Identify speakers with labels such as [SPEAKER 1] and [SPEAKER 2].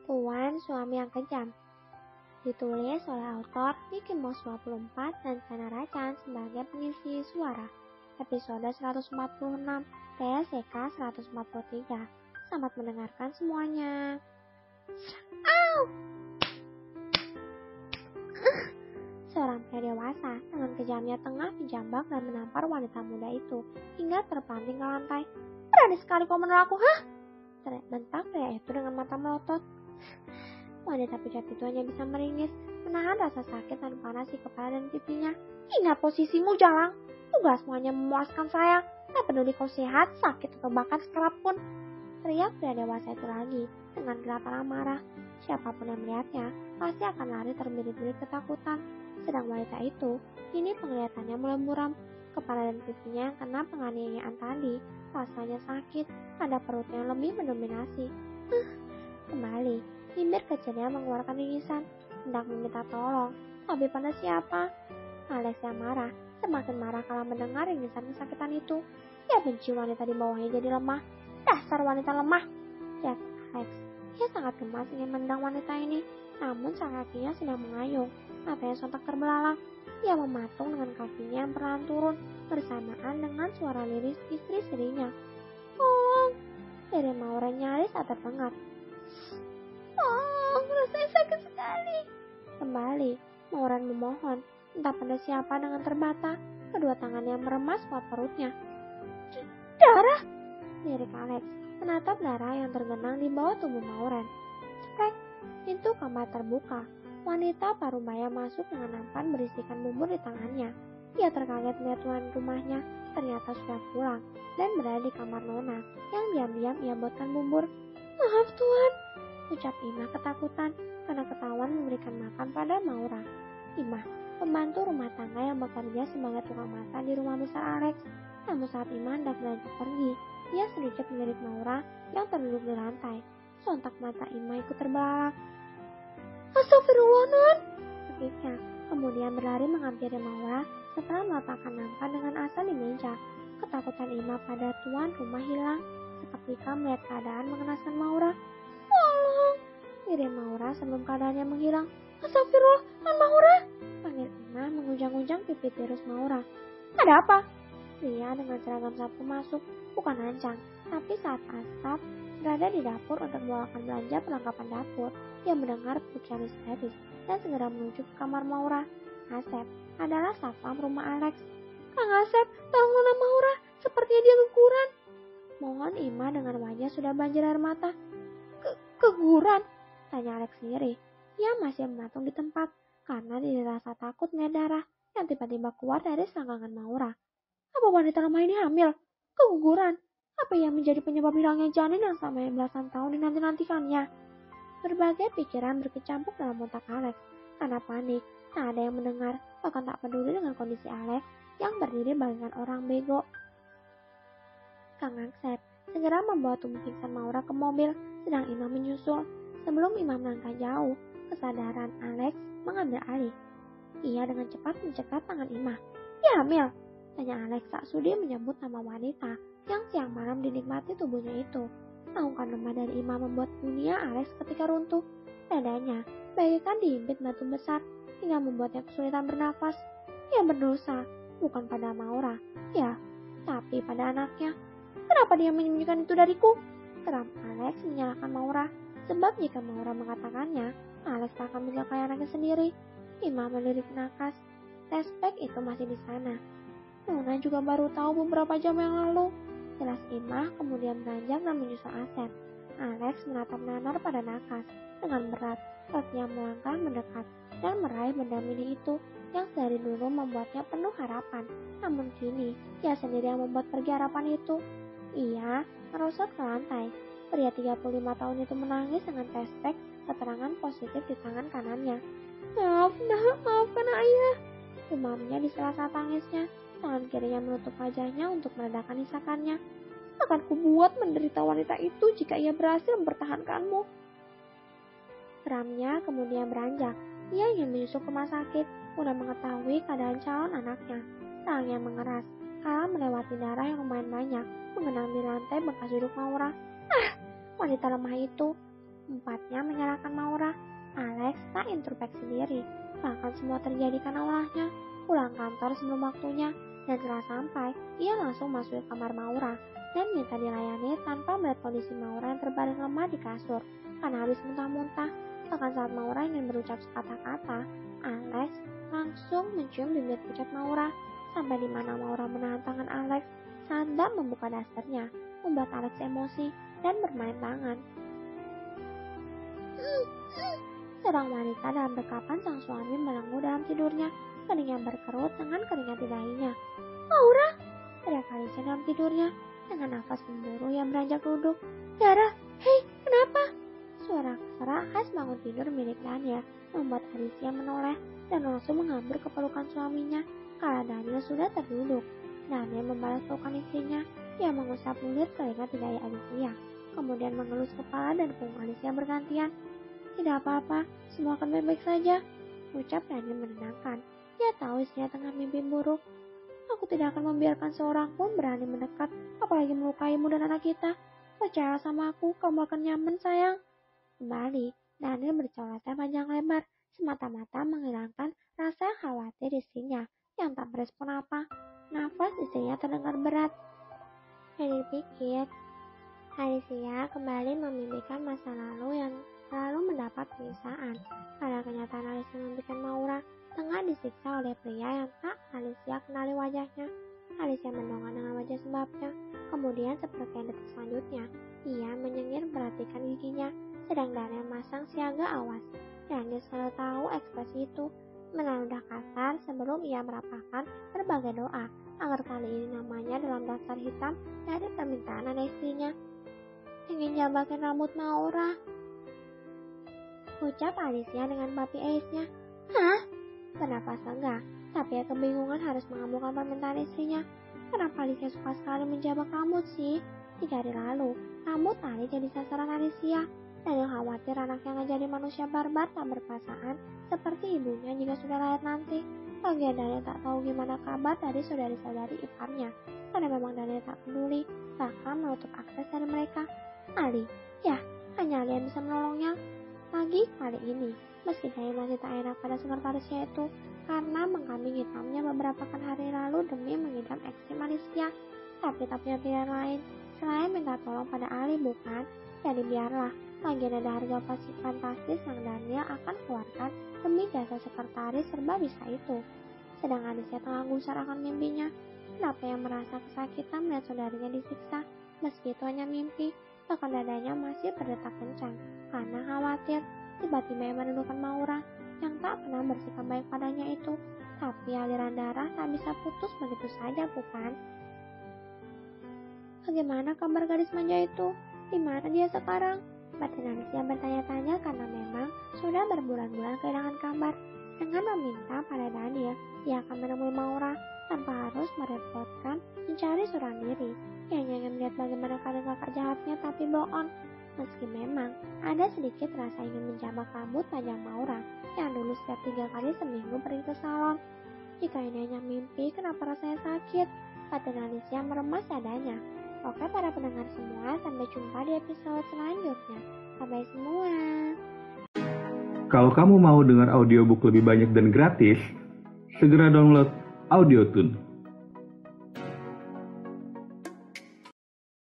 [SPEAKER 1] Tuan Suami yang Kejam. Ditulis oleh autor Mickey Mouse 24 dan Sana Racan sebagai pengisi suara. Episode 146, TSEK 143. Selamat mendengarkan semuanya. Seorang pria dewasa dengan kejamnya tengah menjambak dan menampar wanita muda itu hingga terpelanting ke lantai. "Berani sekali kau menelan aku, hah?" bentak pria itu dengan mata melotot. Wanita pucat itu hanya bisa meringis, menahan rasa sakit dan panas di kepala dan pipinya. "Ingat posisimu, Jalang. Tugasmu hanya memuaskan saya. Tak peduli kau sehat, sakit, atau bahkan sekalipun." Teriak pria dewasa itu lagi dengan gelatan amarah. Siapapun yang melihatnya pasti akan lari terbirit-birit ketakutan. Sedang wanita itu kini penglihatannya mulai buram. Kepala dan pipinya yang kena penganiayaan tadi rasanya sakit. Pada perutnya yang lebih mendominasi. Kembali, bibir kecilnya mengeluarkan ringisan, hendak meminta tolong. Tapi pada siapa? Alex yang marah, semakin marah kala mendengar ringisan kesakitan itu. Dia benci wanita di bawahnya jadi lemah. "Dasar wanita lemah!" teriak Alex. Dia sangat gemas ingin menendang wanita ini, namun sang kakinya sedang mengayung. Matanya sontak terbelalak. Dia mematung dengan kakinya yang perlahan turun, bersamaan dengan suara liris istri istrinya. "Tolong!" dari Maura nyaris tak terdengar. "Tolong, rasanya sakit sekali." Kembali, Maura memohon, entah pada siapa dengan terbata. Kedua tangannya meremas kuat perutnya. "Darah!" lirik Alex, menatap darah yang tergenang di bawah tubuh Maura. Ceprek, pintu kamar terbuka. Wanita parubaya masuk dengan nampan berisikan bubur di tangannya. Ia terkaget melihat tuan rumahnya ternyata sudah pulang dan berada di kamar Nona yang diam-diam ia buatkan bubur. "Maaf Tuan," ucap Imah ketakutan karena ketahuan memberikan makan pada Maura. Imah, pembantu rumah tangga yang bekerja sebagai tukang masak di rumah besar Alex. Namun saat Imah hendak beranjak pergi, dia sedikit melirik Maura yang terduduk di lantai. Sontak mata Imah ikut terbelalak. "Astagfirullah, Non!" Sakitnya, kemudian berlari menghampiri Maura setelah meletakkan nampan dengan asal di meja. Ketakutan Imah pada tuan rumah hilang seketika melihat keadaan mengenaskan Maura. "Tolong!" kirim Maura sebelum keadaannya menghilang. "Astagfirullah, Non Maura!" panggil Imah mengunjang-unjang pipi tirus Maura. "Ada apa?" Pria dengan seragam sapu masuk, bukan lancang, tapi saat Asaf berada di dapur untuk membawakan belanja perlengkapan dapur, dia mendengar pujian histeris dan segera menuju ke kamar Maura. Asep adalah satpam rumah Alex. "Kang Asep, tolong Nona Maura, sepertinya dia keguguran." Mohon Imah dengan wajah sudah banjir air mata. Keguguran?" tanya Alex sendiri. Ia masih mematung di tempat karena dirasa takut melihat darah yang tiba-tiba keluar dari selangkangan Maura. Apa wanita lemah ini hamil? Keguguran? Apa yang menjadi penyebab hilangnya janin yang selama belasan tahun dinanti-nantikannya? Berbagai pikiran berkecampuk dalam otak Alex. Karena panik, tak ada yang mendengar, bahkan tak peduli dengan kondisi Alex yang berdiri bagaikan orang bego. Kang Asep segera membawa tubuh pingsan Maura ke mobil, sedang Imam menyusul. Sebelum Imam melangkah jauh, kesadaran Alex mengambil alih. Ia dengan cepat mencegat tangan Imah. "Dia hamil?" tanya Alex tak sudi menyebut nama wanita yang siang malam dinikmati tubuhnya itu. Naungkan lemah dari Imah membuat dunia Alex ketika runtuh. Dadanya bagaikan dihimpit batu besar hingga membuatnya kesulitan bernafas. Ia berdosa, bukan pada Maura, ya, tapi pada anaknya. "Kenapa dia menyembunyikan itu dariku?" Geram Alex menyalahkan Maura. Sebab jika Maura mengatakannya, Alex tak akan menyukai anaknya sendiri. Imah melirik nakas. Tespek itu masih di sana. Nona juga baru tahu beberapa jam yang lalu. Jelas Imah kemudian beranjak dan menyusul Asep. Alex menatap nanar pada nakas. Dengan berat, kakinya melangkah mendekat dan meraih benda mini itu yang dari dulu membuatnya penuh harapan. Namun kini, ia sendiri yang membuat pergi harapan itu. Ia merosot ke lantai. Pria 35 tahun itu menangis dengan tespek keterangan positif di tangan kanannya. Maafkan ayah," demamnya di sela-sela tangisnya. Tangan kirinya menutup wajahnya untuk meredakan isakannya. "Akan kubuat menderita wanita itu jika ia berhasil mempertahankanmu." Geramnya kemudian beranjak. Ia ingin menyusul ke rumah sakit guna mengetahui keadaan calon anaknya. Tangannya mengeras kala melewati darah yang lumayan banyak mengenang di lantai bekas duduk Maura. Wanita lemah itu. Empatnya menyalahkan Maura. Alex tak introspeksi diri. Bahkan semua terjadi karena ulahnya. Pulang kantor sebelum waktunya. Dan setelah sampai, ia langsung masuk ke kamar Maura dan minta dilayani tanpa melihat kondisi Maura yang terbaring lemah di kasur karena habis muntah-muntah. Bahkan saat Maura ingin berucap sekata-kata, Alex langsung mencium bibir pucat Maura. Sampai di mana Maura menahan tangan Alex saat hendak membuka dasternya, membuat Alex emosi dan bermain tangan. Seorang wanita dalam dekapan sang suami melenggu dalam tidurnya, keningnya berkerut dengan keringat di dahinya. Maura! Teriak Alicia dalam tidurnya dengan nafas memburu yang beranjak duduk. Dara, hei, kenapa? Suara keserak khas bangun tidur milik Daniel membuat Alicia menoleh dan langsung menghambur ke pelukan suaminya kala Daniel sudah terduduk. Daniel membalas pelukan istrinya. Ia mengusap bulir keringat di dahi Alicia, kemudian mengelus kepala dan punggung Alicia bergantian. Tidak apa-apa, semua akan baik-baik saja, ucap Daniel menenangkan. Dia tahu istrinya tengah mimpi buruk. Aku tidak akan membiarkan seorang pun berani mendekat, apalagi melukaimu dan anak kita. Percaya sama aku, kamu akan nyaman sayang. Kembali, Daniel berceloteh panjang lebar, semata-mata menghilangkan rasa khawatir istrinya yang tak berespon apa. Nafas istrinya terdengar berat. Jadi pikir, Alicia kembali memimpikan masa lalu yang selalu mendapat penyiksaan. Karena kenyataan Alicia memimpikan Maura tengah disiksa oleh pria yang tak Alicia kenali wajahnya. Alicia mendongak dengan wajah sebabnya. Kemudian seperti yang detik selanjutnya, ia menyengir memperhatikan giginya, sedang Daniel masang siaga awas. Daniel selalu tahu ekspresi itu, menaludah kasar sebelum ia merapalkan berbagai doa agar kali ini namanya dalam daftar hitam dari permintaan anak istrinya. Ingin jabakin rambut Maura, ucap Alicia dengan papi aisnya. Hah? Bernapas lega, tapi ia kebingungan harus mengabulkan permintaan istrinya. Kenapa Alicia suka sekali menjabak rambut sih? 3 hari lalu, rambut Ali jadi sasaran Alicia. Daniel khawatir anaknya akan jadi manusia barbar tak berperasaan seperti ibunya jika sudah lahir nanti. Lagian Daniel tak tahu gimana kabar dari saudari-saudari iparnya, karena memang Daniel tak peduli, bahkan menutup akses dari mereka. Ali, ya, hanya Ali yang bisa menolongnya. Lagi kali ini, meski Daniel masih tak enak pada sekretarisnya itu, karena mengkambing hitamnya beberapa hari lalu demi mengidam ekstrim Alicia. Tapi tak punya pilihan lain, selain minta tolong pada Ali bukan? Jadi biarlah, lagi ada harga fantastis yang Daniel akan keluarkan demi jasa sekretaris serba bisa itu. Sedang Alicia tengah gusar akan mimpinya. Kenapa yang merasa kesakitan melihat saudarinya disiksa, meski itu hanya mimpi, bahkan dadanya masih berdetak kencang, karena khawatir tiba-tiba yang menundukkan Maura, yang tak pernah bersikap baik padanya itu. Tapi aliran darah tak bisa putus begitu saja bukan? Bagaimana kabar gadis manja itu? Di mana dia sekarang? Batin Alicia bertanya-tanya karena memang sudah berbulan-bulan kehilangan kabar. Dengan meminta pada Daniel, ia akan menemui Maura tanpa harus merepotkan mencari seorang diri. Ia hanya ingin melihat bagaimana keadaan kakak jahatnya tapi bohong. Meski memang ada sedikit rasa ingin menjambak rambut panjang Maura yang dulu setiap 3 kali seminggu pergi ke salon. Jika ini hanya mimpi, kenapa rasanya sakit? Batin Alicia meremas dadanya. Oke para pendengar semua, sampai jumpa di episode selanjutnya. Bye semua.
[SPEAKER 2] Kalau kamu mau dengar audiobook lebih banyak dan gratis, segera download AudioTune.